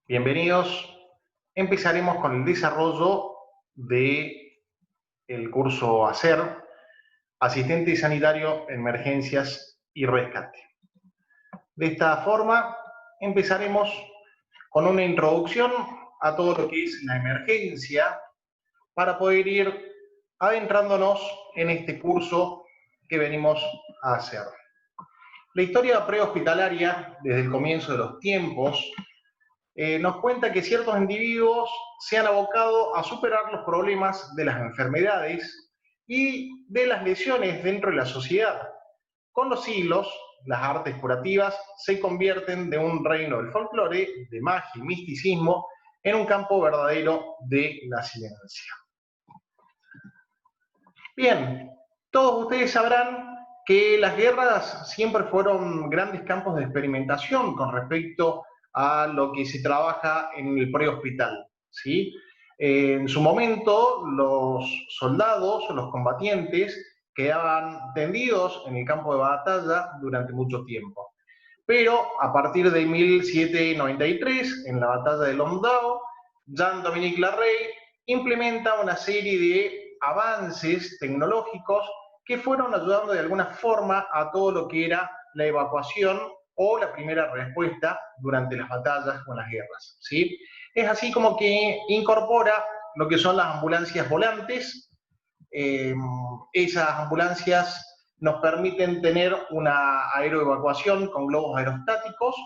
Bienvenidos. Empezaremos con el desarrollo del curso ASER, Asistente Sanitario, Emergencias y Rescate. De esta forma, empezaremos con una introducción a todo lo que es la emergencia para poder ir adentrándonos en este curso que venimos a hacer. La historia prehospitalaria, desde el comienzo de los tiempos, nos cuenta que ciertos individuos se han abocado a superar los problemas de las enfermedades y de las lesiones dentro de la sociedad. Con los siglos, las artes curativas se convierten de un reino del folclore, de magia y misticismo, en un campo verdadero de la ciencia. Bien, todos ustedes sabrán que las guerras siempre fueron grandes campos de experimentación con respecto a lo que se trabaja en el prehospital, ¿sí? En su momento, los soldados, los combatientes, quedaban tendidos en el campo de batalla durante mucho tiempo. Pero a partir de 1793, en la batalla de Landau, Jean-Dominique Larrey implementa una serie de avances tecnológicos que fueron ayudando de alguna forma a todo lo que era la evacuación o la primera respuesta durante las batallas o las guerras, ¿sí? Es así como que incorpora lo que son las ambulancias volantes. Esas ambulancias nos permiten tener una aeroevacuación con globos aerostáticos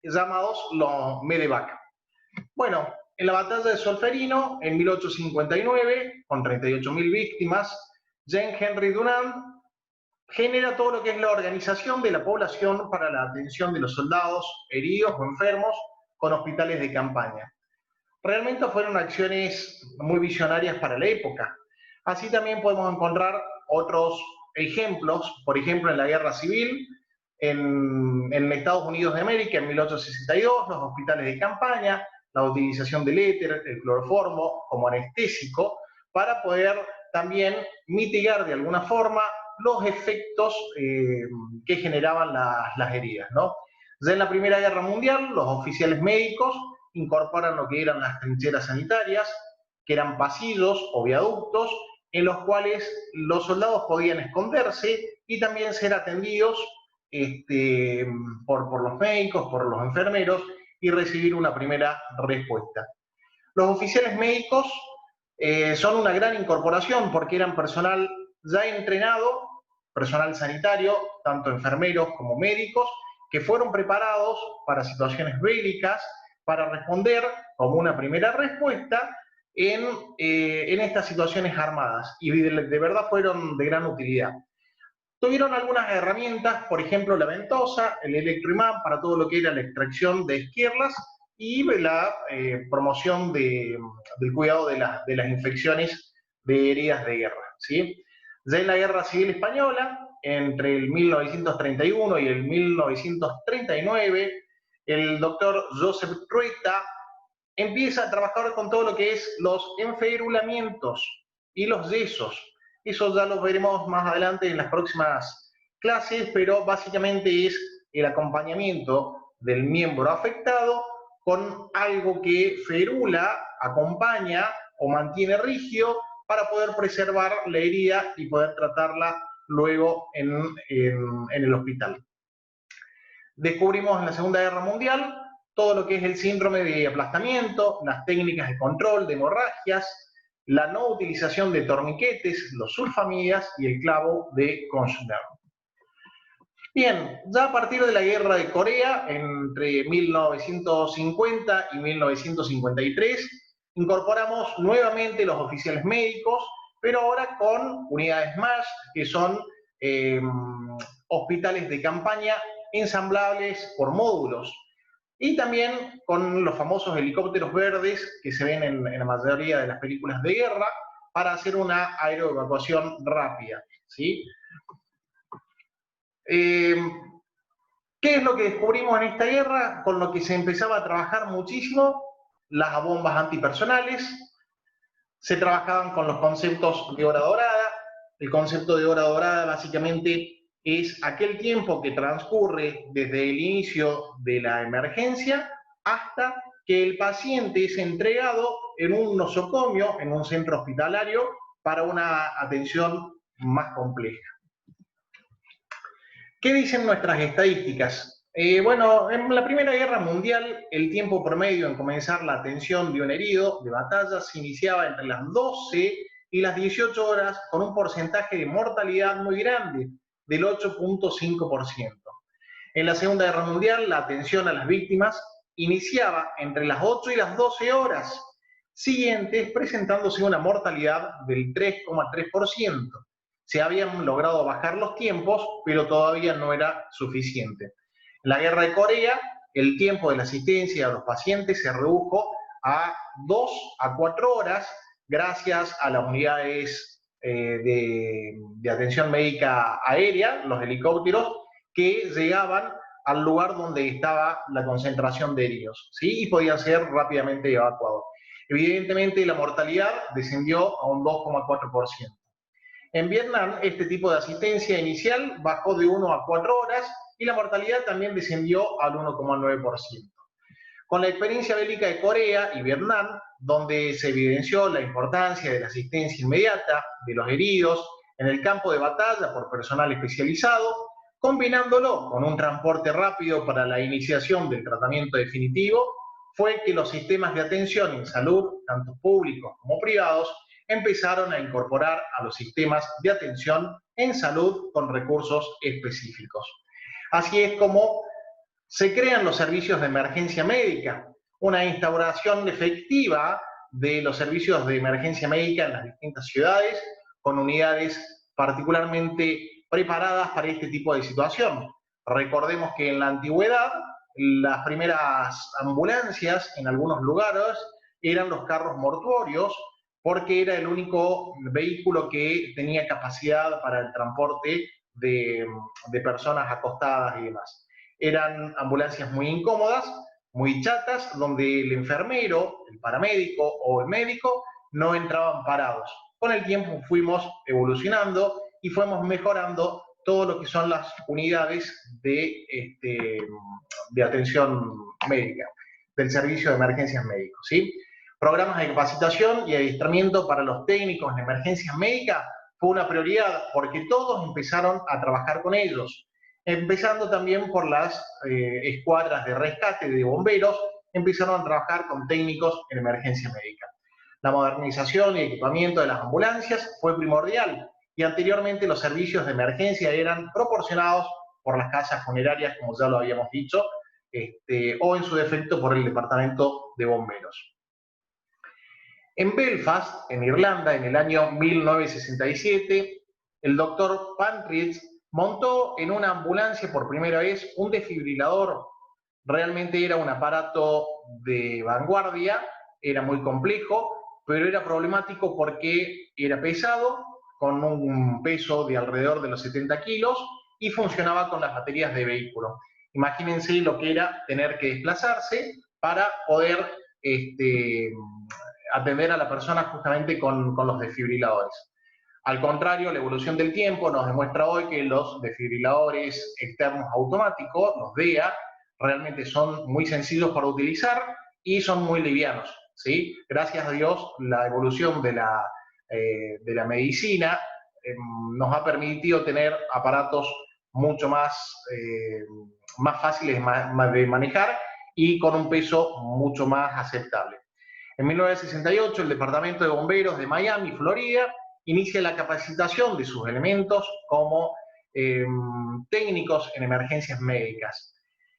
llamados los medevac. Bueno, en la batalla de Solferino, en 1859, con 38.000 víctimas, Jean Henry Dunant genera todo lo que es la organización de la población para la atención de los soldados heridos o enfermos con hospitales de campaña. Realmente fueron acciones muy visionarias para la época. Así también podemos encontrar otros ejemplos, por ejemplo en la Guerra Civil, en Estados Unidos de América, en 1862, los hospitales de campaña, la utilización del éter, el cloroformo como anestésico, para poder también mitigar de alguna forma los efectos que generaban las heridas, ¿no? Ya en la Primera Guerra Mundial, los oficiales médicos incorporan lo que eran las trincheras sanitarias, que eran pasillos o viaductos en los cuales los soldados podían esconderse y también ser atendidos por los médicos, por los enfermeros y recibir una primera respuesta. Los oficiales médicos son una gran incorporación porque eran personal ya entrenado, personal sanitario, tanto enfermeros como médicos, que fueron preparados para situaciones bélicas, para responder como una primera respuesta en estas situaciones armadas, y de verdad fueron de gran utilidad. Tuvieron algunas herramientas, por ejemplo la ventosa, el electroimán para todo lo que era la extracción de esquirlas y la promoción del cuidado de las infecciones de heridas de guerra, ¿sí? Ya en la Guerra Civil Española, entre el 1931 y el 1939, el doctor Josep Trueta empieza a trabajar con todo lo que es los enferulamientos y los yesos. Eso ya lo veremos más adelante en las próximas clases, pero básicamente es el acompañamiento del miembro afectado con algo que ferula, acompaña o mantiene rígido para poder preservar la herida y poder tratarla luego en el hospital. Descubrimos en la Segunda Guerra Mundial todo lo que es el síndrome de aplastamiento, las técnicas de control de hemorragias, la no utilización de torniquetes, los sulfamidas y el clavo de Kongsberg. Bien, ya a partir de la Guerra de Corea, entre 1950 y 1953, incorporamos nuevamente los oficiales médicos, pero ahora con unidades más, que son hospitales de campaña ensamblables por módulos. Y también con los famosos helicópteros verdes que se ven en la mayoría de las películas de guerra para hacer una aeroevacuación rápida, ¿sí? ¿Qué es lo que descubrimos en esta guerra? Con lo que se empezaba a trabajar muchísimo, las bombas antipersonales. Se trabajaban con los conceptos de hora dorada. El concepto de hora dorada básicamente es aquel tiempo que transcurre desde el inicio de la emergencia hasta que el paciente es entregado en un nosocomio, en un centro hospitalario, para una atención más compleja. ¿Qué dicen nuestras estadísticas? Bueno, en la Primera Guerra Mundial, el tiempo promedio en comenzar la atención de un herido de batalla se iniciaba entre las 12 y las 18 horas, con un porcentaje de mortalidad muy grande, del 8,5%. En la Segunda Guerra Mundial, la atención a las víctimas iniciaba entre las 8 y las 12 horas siguientes, presentándose una mortalidad del 3,3%. Se habían logrado bajar los tiempos, pero todavía no era suficiente. En la Guerra de Corea, el tiempo de la asistencia a los pacientes se redujo a 2 a 4 horas gracias a las unidades de atención médica aérea, los helicópteros, que llegaban al lugar donde estaba la concentración de heridos, ¿sí? Y podían ser rápidamente evacuados. Evidentemente, la mortalidad descendió a un 2,4%. En Vietnam, este tipo de asistencia inicial bajó de 1 a 4 horas y la mortalidad también descendió al 1,9%. Con la experiencia bélica de Corea y Vietnam, donde se evidenció la importancia de la asistencia inmediata de los heridos en el campo de batalla por personal especializado, combinándolo con un transporte rápido para la iniciación del tratamiento definitivo, fue que los sistemas de atención en salud, tanto públicos como privados, empezaron a incorporar a los sistemas de atención en salud con recursos específicos. Así es como se crean los servicios de emergencia médica, una instauración efectiva de los servicios de emergencia médica en las distintas ciudades, con unidades particularmente preparadas para este tipo de situación. Recordemos que en la antigüedad, las primeras ambulancias en algunos lugares eran los carros mortuorios, porque era el único vehículo que tenía capacidad para el transporte de personas acostadas y demás. Eran ambulancias muy incómodas, muy chatas, donde el enfermero, el paramédico o el médico no entraban parados. Con el tiempo fuimos evolucionando y fuimos mejorando todo lo que son las unidades de atención médica, del servicio de emergencias médicos, ¿sí? Programas de capacitación y adiestramiento para los técnicos en emergencias médicas fue una prioridad porque todos empezaron a trabajar con ellos, empezando también por las escuadras de rescate de bomberos, empezaron a trabajar con técnicos en emergencia médica. La modernización y equipamiento de las ambulancias fue primordial y anteriormente los servicios de emergencia eran proporcionados por las casas funerarias, como ya lo habíamos dicho, o en su defecto por el departamento de bomberos. En Belfast, en Irlanda, en el año 1967, el doctor Pantridge montó en una ambulancia por primera vez un desfibrilador. Realmente era un aparato de vanguardia, era muy complejo, pero era problemático porque era pesado, con un peso de alrededor de los 70 kilos y funcionaba con las baterías de vehículo. Imagínense lo que era tener que desplazarse para poder atender a la persona justamente con los desfibriladores. Al contrario, la evolución del tiempo nos demuestra hoy que los desfibriladores externos automáticos, los DEA, realmente son muy sencillos para utilizar y son muy livianos, ¿sí? Gracias a Dios, la evolución de la medicina nos ha permitido tener aparatos mucho más fáciles de manejar y con un peso mucho más aceptable. En 1968, el Departamento de Bomberos de Miami, Florida, inicia la capacitación de sus elementos como técnicos en emergencias médicas.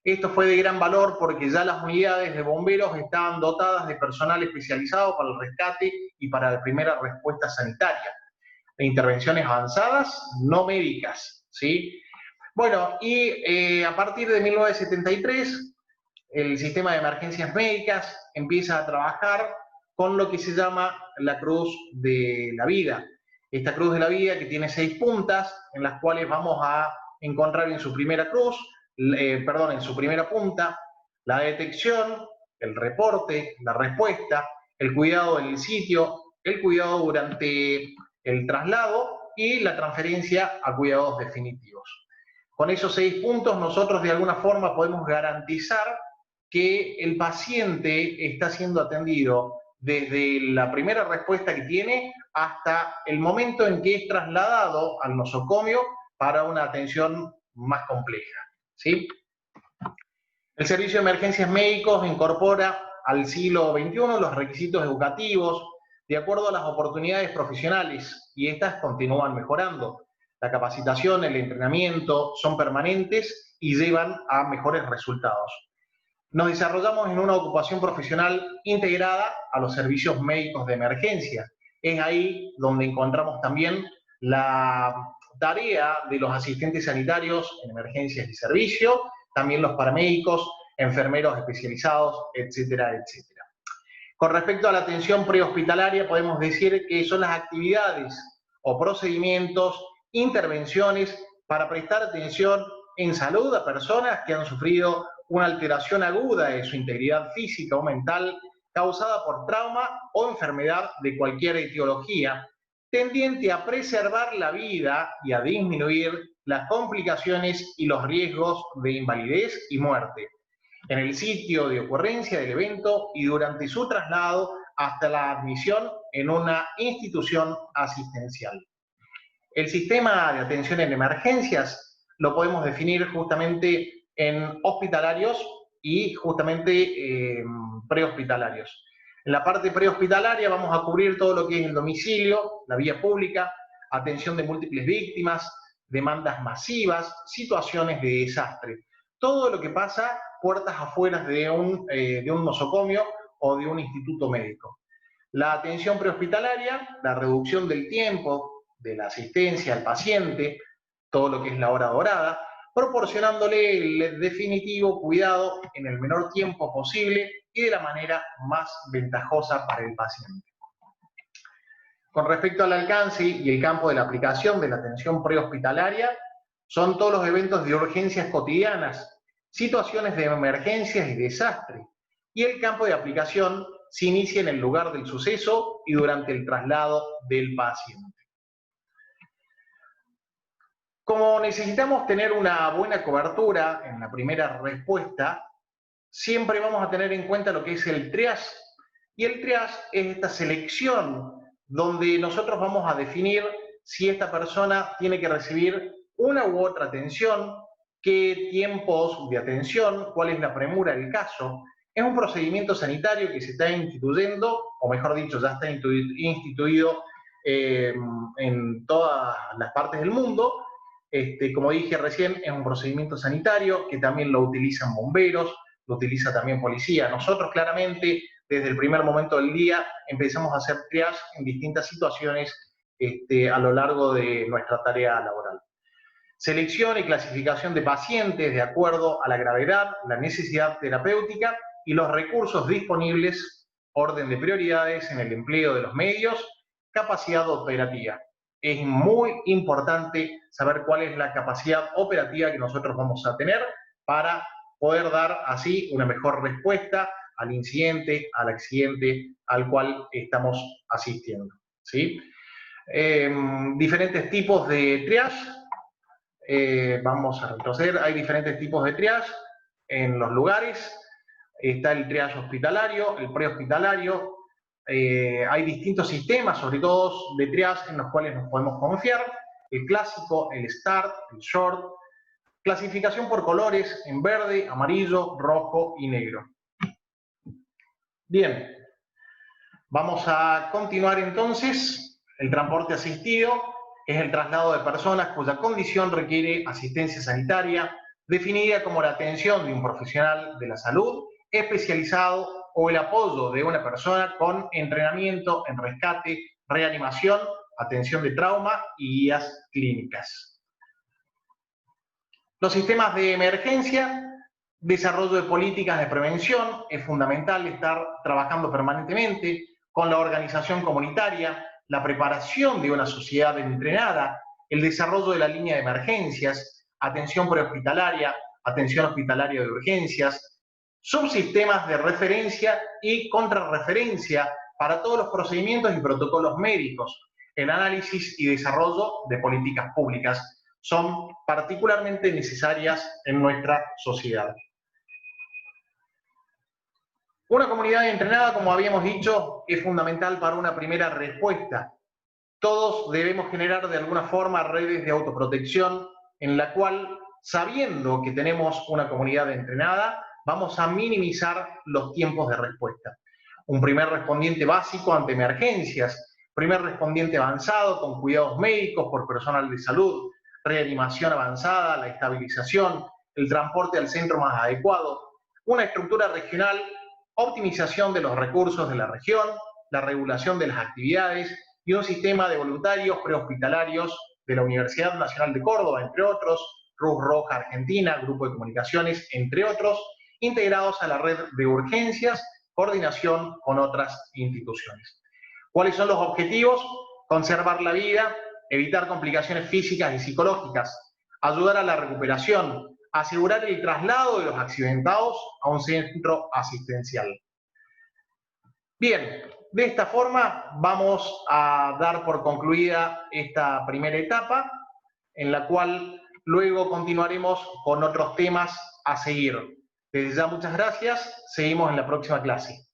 Esto fue de gran valor porque ya las unidades de bomberos estaban dotadas de personal especializado para el rescate y para la primera respuesta sanitaria, de intervenciones avanzadas no médicas, ¿sí? Bueno, y a partir de 1973, el sistema de emergencias médicas empieza a trabajar con lo que se llama la cruz de la vida. Esta cruz de la vida que tiene 6 puntas, en las cuales vamos a encontrar en su primera en su primera punta, la detección, el reporte, la respuesta, el cuidado en el sitio, el cuidado durante el traslado y la transferencia a cuidados definitivos. Con esos 6 puntos nosotros de alguna forma podemos garantizar que el paciente está siendo atendido desde la primera respuesta que tiene hasta el momento en que es trasladado al nosocomio para una atención más compleja, ¿sí? El Servicio de Emergencias Médicos incorpora al siglo XXI los requisitos educativos de acuerdo a las oportunidades profesionales y estas continúan mejorando. La capacitación, el entrenamiento son permanentes y llevan a mejores resultados. Nos desarrollamos en una ocupación profesional integrada a los servicios médicos de emergencia. Es ahí donde encontramos también la tarea de los asistentes sanitarios en emergencias y servicio, también los paramédicos, enfermeros especializados, etcétera, etcétera. Con respecto a la atención prehospitalaria, podemos decir que son las actividades o procedimientos, intervenciones para prestar atención en salud a personas que han sufrido una alteración aguda de su integridad física o mental causada por trauma o enfermedad de cualquier etiología, tendiente a preservar la vida y a disminuir las complicaciones y los riesgos de invalidez y muerte en el sitio de ocurrencia del evento y durante su traslado hasta la admisión en una institución asistencial. El sistema de atención en emergencias lo podemos definir justamente en hospitalarios y justamente prehospitalarios. En la parte prehospitalaria vamos a cubrir todo lo que es el domicilio, la vía pública, atención de múltiples víctimas, demandas masivas, situaciones de desastre. Todo lo que pasa puertas afuera de un nosocomio o de un instituto médico. La atención prehospitalaria, la reducción del tiempo de la asistencia al paciente, todo lo que es la hora dorada, proporcionándole el definitivo cuidado en el menor tiempo posible y de la manera más ventajosa para el paciente. Con respecto al alcance y el campo de la aplicación de la atención prehospitalaria, son todos los eventos de urgencias cotidianas, situaciones de emergencias y desastre, y el campo de aplicación se inicia en el lugar del suceso y durante el traslado del paciente. Como necesitamos tener una buena cobertura en la primera respuesta, siempre vamos a tener en cuenta lo que es el triage. Y el triage es esta selección donde nosotros vamos a definir si esta persona tiene que recibir una u otra atención, qué tiempos de atención, cuál es la premura del caso. Es un procedimiento sanitario que se está instituyendo, o mejor dicho, ya está instituido en todas las partes del mundo. Como dije recién, es un procedimiento sanitario que también lo utilizan bomberos, lo utiliza también policía. Nosotros claramente, desde el primer momento del día, empezamos a hacer triage en distintas situaciones a lo largo de nuestra tarea laboral. Selección y clasificación de pacientes de acuerdo a la gravedad, la necesidad terapéutica y los recursos disponibles, orden de prioridades en el empleo de los medios, capacidad operativa. Es muy importante saber cuál es la capacidad operativa que nosotros vamos a tener para poder dar así una mejor respuesta al incidente, al accidente al cual estamos asistiendo, ¿sí? Diferentes tipos de triage. Vamos a retroceder. Hay diferentes tipos de triage en los lugares. Está el triage hospitalario, el prehospitalario. Hay distintos sistemas, sobre todo de triage, en los cuales nos podemos confiar. El clásico, el START, el SHORT. Clasificación por colores en verde, amarillo, rojo y negro. Bien, vamos a continuar entonces. El transporte asistido es el traslado de personas cuya condición requiere asistencia sanitaria, definida como la atención de un profesional de la salud especializado o el apoyo de una persona con entrenamiento en rescate, reanimación, atención de trauma y guías clínicas. Los sistemas de emergencia, desarrollo de políticas de prevención, es fundamental estar trabajando permanentemente con la organización comunitaria, la preparación de una sociedad entrenada, el desarrollo de la línea de emergencias, atención prehospitalaria, atención hospitalaria de urgencias, subsistemas de referencia y contrarreferencia para todos los procedimientos y protocolos médicos, el análisis y desarrollo de políticas públicas son particularmente necesarias en nuestra sociedad. Una comunidad entrenada, como habíamos dicho, es fundamental para una primera respuesta. Todos debemos generar de alguna forma redes de autoprotección en la cual, sabiendo que tenemos una comunidad entrenada, vamos a minimizar los tiempos de respuesta. Un primer respondiente básico ante emergencias, primer respondiente avanzado con cuidados médicos por personal de salud, reanimación avanzada, la estabilización, el transporte al centro más adecuado, una estructura regional, optimización de los recursos de la región, la regulación de las actividades y un sistema de voluntarios prehospitalarios de la Universidad Nacional de Córdoba, entre otros, Cruz Roja Argentina, Grupo de Comunicaciones, entre otros, integrados a la red de urgencias, coordinación con otras instituciones. ¿Cuáles son los objetivos? Conservar la vida, evitar complicaciones físicas y psicológicas, ayudar a la recuperación, asegurar el traslado de los accidentados a un centro asistencial. Bien, de esta forma vamos a dar por concluida esta primera etapa, en la cual luego continuaremos con otros temas a seguir. Desde ya muchas gracias, seguimos en la próxima clase.